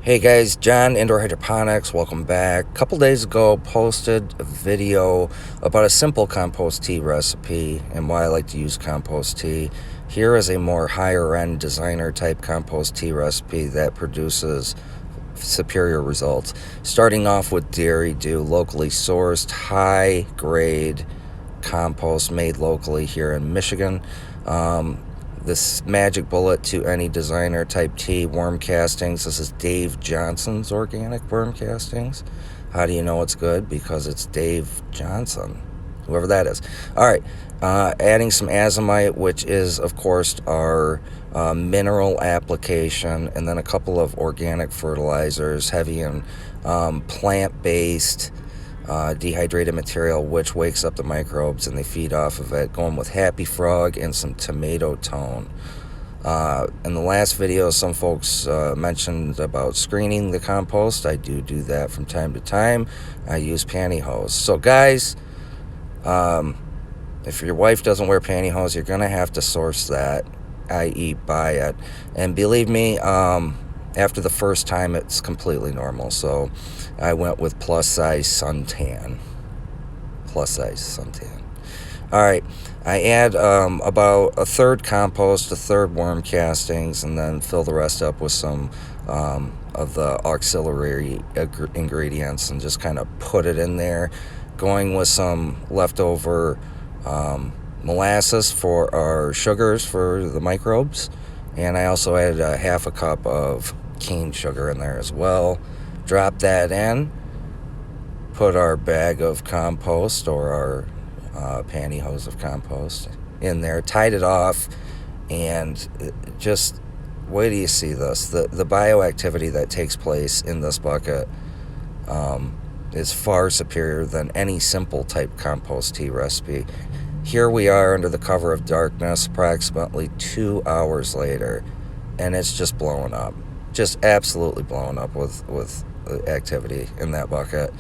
Hey guys, John, Indoor Hydroponics, welcome back. A couple days ago, posted a video about a simple compost tea recipe and why I like to use compost tea. Here is a more higher end designer type compost tea recipe that produces superior results. Starting off with Dairy Dew, locally sourced, high grade compost made locally here in Michigan. This magic bullet to any designer type tea worm castings. This is Dave Johnson's organic worm castings. How do you know it's good? Because it's Dave Johnson, whoever that is. All right, adding some azomite, which is of course our mineral application, and then a couple of organic fertilizers, heavy in plant-based dehydrated material, which wakes up the microbes and they feed off of it. Going with Happy Frog and some tomato tone. In the last video, some folks mentioned about screening the compost. I do that from time to time. I use pantyhose. So guys, if your wife doesn't wear pantyhose, you're gonna have to source that, i.e. buy it. And believe me, after the first time, it's completely normal. So I went with plus size suntan. All right, I add about a third compost, a third worm castings, and then fill the rest up with some of the auxiliary ingredients and just kind of put it in there. Going with some leftover molasses for our sugars for the microbes. And I also added a half a cup of cane sugar in there as well. Drop that in. Put our bag of compost or our pantyhose of compost in there. Tied it off, and just wait till you see this. The bioactivity that takes place in this bucket is far superior than any simple type compost tea recipe. Here we are under the cover of darkness, approximately 2 hours later, and it's just blowing up. Just absolutely blowing up with activity in that bucket.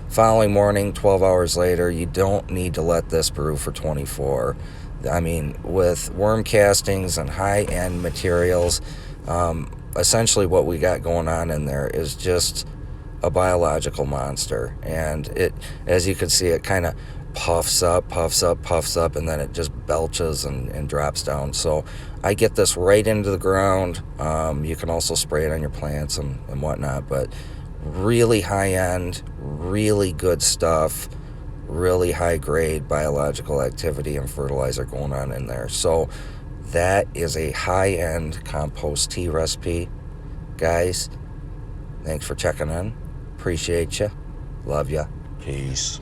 Following morning, 12 hours later, you don't need to let this brew for 24. I mean, with worm castings and high-end materials, essentially what we got going on in there is just a biological monster. And it, as you can see, it kind of puffs up, and then it just belches and drops down. So I get this right into the ground. You can also spray it on your plants and whatnot, but really high-end, really good stuff, really high-grade biological activity and fertilizer going on in there. So that is a high-end compost tea recipe. Guys, thanks for checking in. Appreciate you. Love ya. Peace.